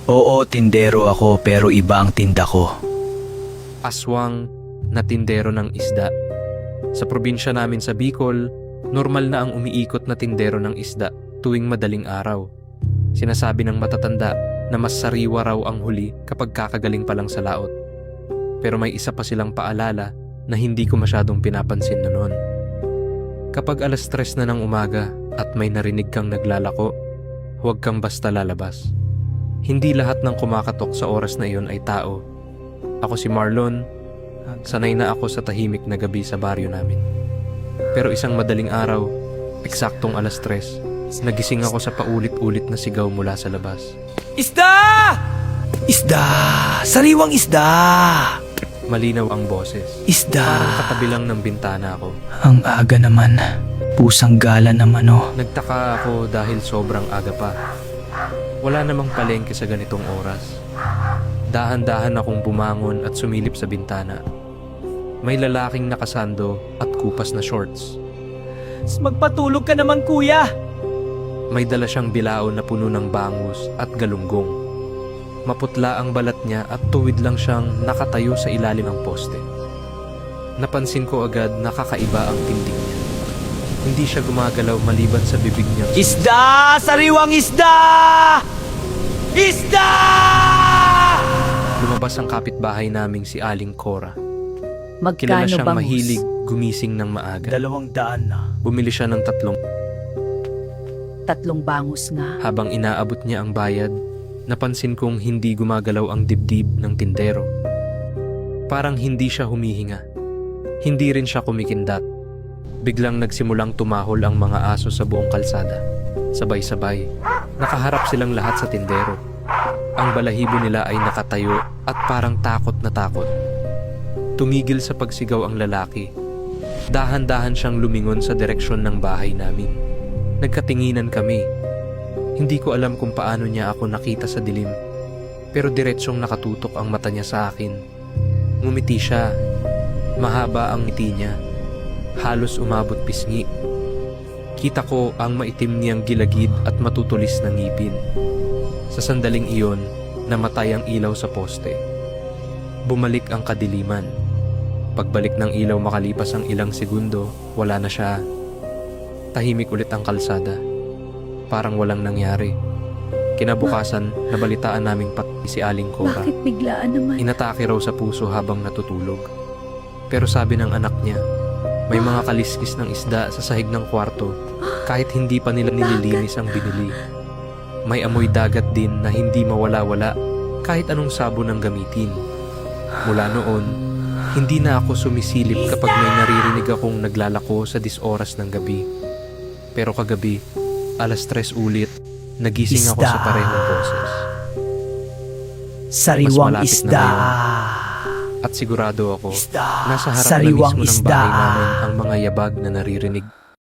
Oo, tindero ako pero iba ang tinda ko. Aswang na tindero ng isda. Sa probinsya namin sa Bicol, normal na ang umiikot na tindero ng isda tuwing madaling araw. Sinasabi ng matatanda na mas sariwa raw ang huli kapag kakagaling pa lang sa laot. Pero may isa pa silang paalala na hindi ko masyadong pinapansin na noon. Kapag alas 3 na ng umaga at may narinig kang naglalako, huwag kang basta lalabas. Hindi lahat ng kumakatok sa oras na iyon ay tao. Ako si Marlon, sanay na ako sa tahimik na gabi sa baryo namin. Pero isang madaling araw, eksaktong alas 3, nagising ako sa paulit-ulit na sigaw mula sa labas. Isda! Isda! Sariwang isda! Malinaw ang boses. Isda! Parang katabi lang ng bintana ko. Ang aga naman. Pusang gala naman oh. Nagtaka ako dahil sobrang aga pa. Wala namang palengke sa ganitong oras. Dahan-dahan akong bumangon at sumilip sa bintana. May lalaking nakasando at kupas na shorts. Magpatulog ka naman kuya! May dala siyang bilao na puno ng bangus at galunggong. Maputla ang balat niya at tuwid lang siyang nakatayo sa ilalim ng poste. Napansin ko agad na kakaiba ang tindig niya. Hindi siya gumagalaw maliban sa bibig niya. Isda! Sariwang isda! Isda! Lumabas ang kapitbahay naming si Aling Cora. Kilala Magkano siyang bangus? mahilig gumising ng maaga. 200 na. Bumili siya ng 3. Tatlong bangus nga. Habang inaabot niya ang bayad, napansin kong hindi gumagalaw ang dibdib ng tindero. Parang hindi siya humihinga. Hindi rin siya kumikindat. Biglang nagsimulang tumahol ang mga aso sa buong kalsada. Sabay-sabay, nakaharap silang lahat sa tindero. Ang balahibo nila ay nakatayo at parang takot na takot. Tumigil sa pagsigaw ang lalaki. Dahan-dahan siyang lumingon sa direksyon ng bahay namin. Nagkatinginan kami. Hindi ko alam kung paano niya ako nakita sa dilim. Pero diretsyong nakatutok ang mata niya sa akin. Ngumiti siya. Mahaba ang ngiti niya. Halos umabot pisngi. Kita ko ang maitim niyang gilagid at matutulis na ngipin. Sa sandaling iyon, namatay ang ilaw sa poste. Bumalik ang kadiliman. Pagbalik ng ilaw makalipas ang ilang segundo, wala na siya. Tahimik ulit ang kalsada. Parang walang nangyari. Kinabukasan, nabalitaan naming pati si Aling Cora. Bakit biglaan naman? Inatake raw sa puso habang natutulog. Pero sabi ng anak niya, may mga kaliskis ng isda sa sahig ng kwarto kahit hindi pa nila nililinis ang binili. May amoy dagat din na hindi mawala-wala kahit anong sabon ang gamitin. Mula noon, hindi na ako sumisilip kapag may naririnig akong naglalako sa 10 oras ng gabi. Pero kagabi, alas 3 ulit, nagising ako sa parehong boses. Sariwang malapit na isda! At sigurado ako, Isda! nasa harap Sariwang na mismo ng isda! bahay namin ang mga yabag na naririnig